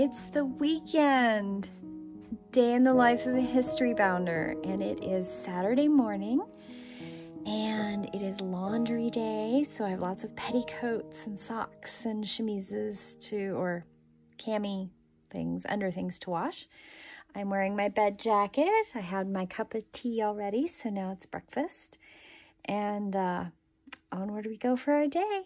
It's the weekend, day in the life of a history bounder, and it is Saturday morning, and it is laundry day, so I have lots of petticoats and socks and chemises or cami things, under things to wash. I'm wearing my bed jacket. I had my cup of tea already, so now it's breakfast, and onward we go for our day.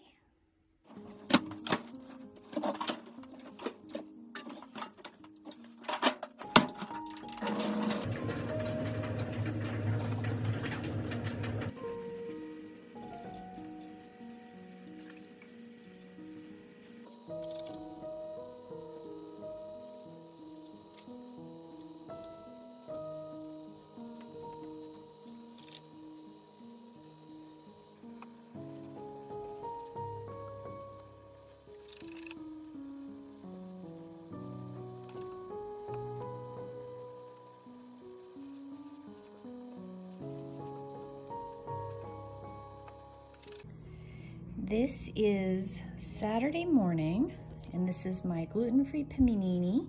This is Saturday morning, and this is my gluten-free panini,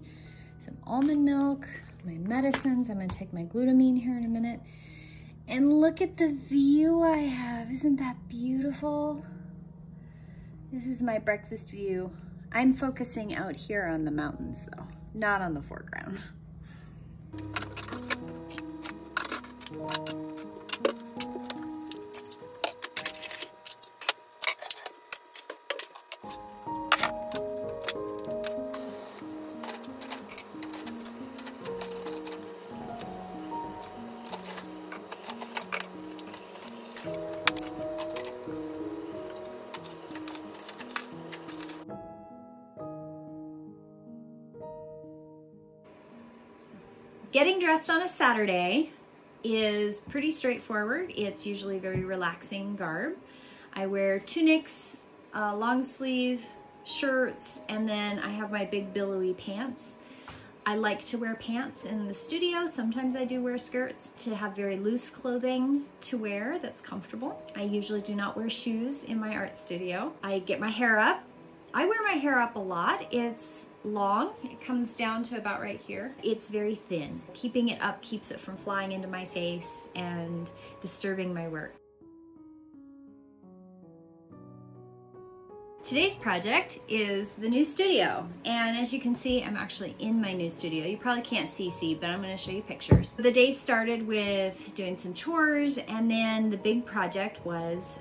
some almond milk, my medicines. I'm gonna take my glutamine here in a minute. And look at the view I have. Isn't that beautiful? This is my breakfast view. I'm focusing out here on the mountains though, not on the foreground. Getting dressed on a Saturday is pretty straightforward. It's usually very relaxing garb. I wear tunics, long sleeve shirts, and then I have my big billowy pants. I like to wear pants in the studio. Sometimes I do wear skirts to have very loose clothing to wear that's comfortable. I usually do not wear shoes in my art studio. I get my hair up. I wear my hair up a lot. It's long. It comes down to about right here. It's very thin. Keeping it up keeps it from flying into my face and disturbing my work. Today's project is the new studio, and as you can see, I'm actually in my new studio. You probably can't see, but I'm going to show you pictures. The day started with doing some chores, and then the big project was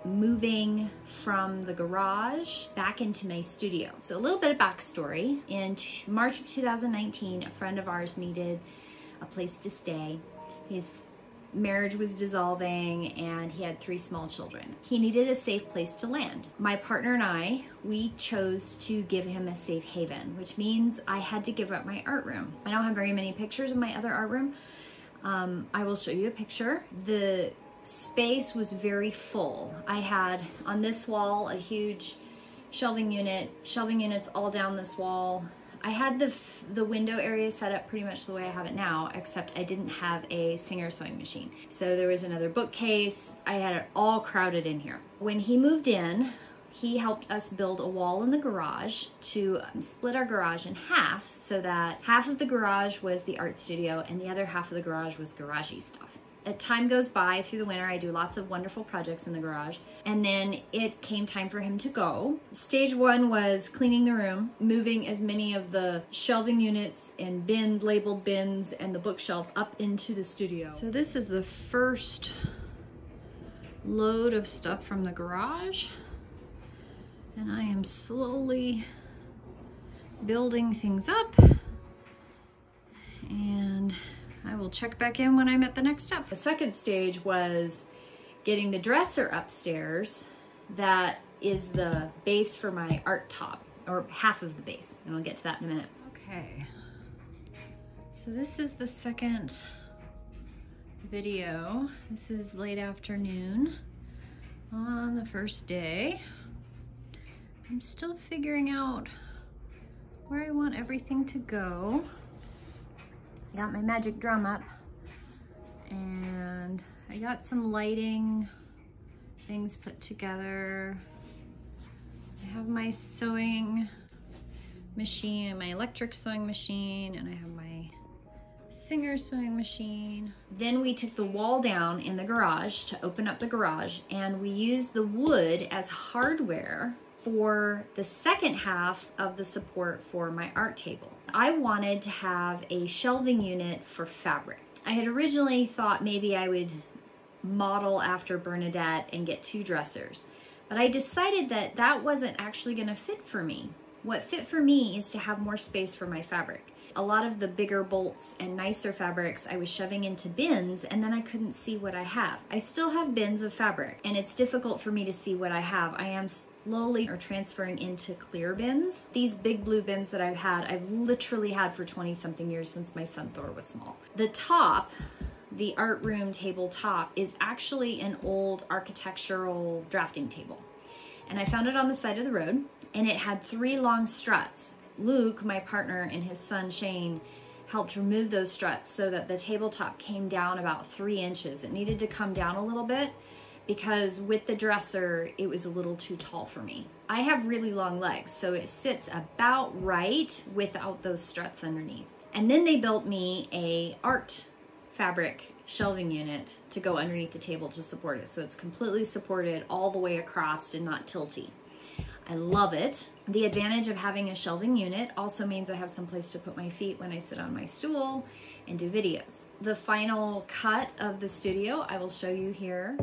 moving from the garage back into my studio. So a little bit of backstory. In March of 2019, a friend of ours needed a place to stay. His marriage was dissolving and he had 3 small children. He needed a safe place to land. My partner and I, we chose to give him a safe haven, which means I had to give up my art room. I don't have very many pictures of my other art room. I will show you a picture. The space was very full. I had on this wall a huge shelving units all down this wall. I had the window area set up pretty much the way I have it now, except I didn't have a Singer sewing machine. So there was another bookcase. I had it all crowded in here. When he moved in, he helped us build a wall in the garage to split our garage in half so that half of the garage was the art studio and the other half of the garage was garagey stuff. As time goes by through the winter, I do lots of wonderful projects in the garage. And then it came time for him to go. Stage 1 was cleaning the room, moving as many of the shelving units and labeled bins and the bookshelf up into the studio. So this is the first load of stuff from the garage. And I am slowly building things up. And I will check back in when I'm at the next step. The second stage was getting the dresser upstairs. That is the base for my art top, or half of the base, and I'll get to that in a minute. Okay, so this is the second video. This is late afternoon on the first day. I'm still figuring out where I want everything to go. I got my magic drum up, and I got some lighting things put together. I have my sewing machine, my electric sewing machine, and I have my Singer sewing machine. Then we took the wall down in the garage to open up the garage, and we used the wood as hardware for the second half of the support for my art table. I wanted to have a shelving unit for fabric. I had originally thought maybe I would model after Bernadette and get 2 dressers, but I decided that that wasn't actually going to fit for me. What fit for me is to have more space for my fabric. A lot of the bigger bolts and nicer fabrics I was shoving into bins, and then I couldn't see what I have. I still have bins of fabric, and it's difficult for me to see what I have. I am slowly transferring into clear bins. These big blue bins that I've literally had for 20-something years since my son Thor was small. The top, the art room table top, is actually an old architectural drafting table. And I found it on the side of the road, and it had 3 long struts. Luke, my partner, and his son Shane helped remove those struts so that the tabletop came down about 3 inches. It needed to come down a little bit because with the dresser, it was a little too tall for me. I have really long legs, so it sits about right without those struts underneath. And then they built me a art fabric shelving unit to go underneath the table to support it. So it's completely supported all the way across and not tilty. I love it. The advantage of having a shelving unit also means I have some place to put my feet when I sit on my stool and do videos. The final cut of the studio I will show you here.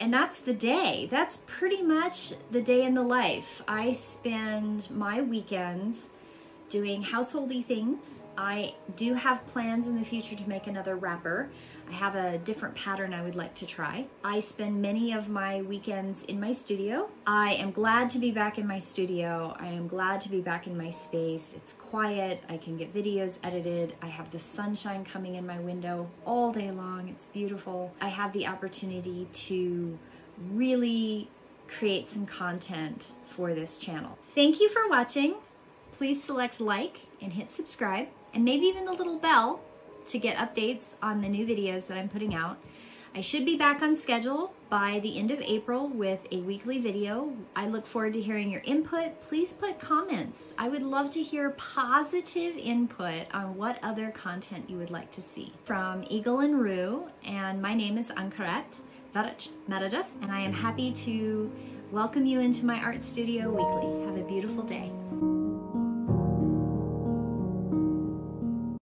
And that's the day. That's pretty much the day in the life. I spend my weekends doing householdy things. I do have plans in the future to make another wrapper. I have a different pattern I would like to try. I spend many of my weekends in my studio. I am glad to be back in my studio. I am glad to be back in my space. It's quiet. I can get videos edited. I have the sunshine coming in my window all day long. It's beautiful. I have the opportunity to really create some content for this channel. Thank you for watching. Please select like and hit subscribe, and maybe even the little bell to get updates on the new videos that I'm putting out. I should be back on schedule by the end of April with a weekly video. I look forward to hearing your input. Please put comments. I would love to hear positive input on what other content you would like to see. From Eagle and Rue, and my name is Ankaret Meredith, and I am happy to welcome you into my art studio weekly. Have a beautiful day.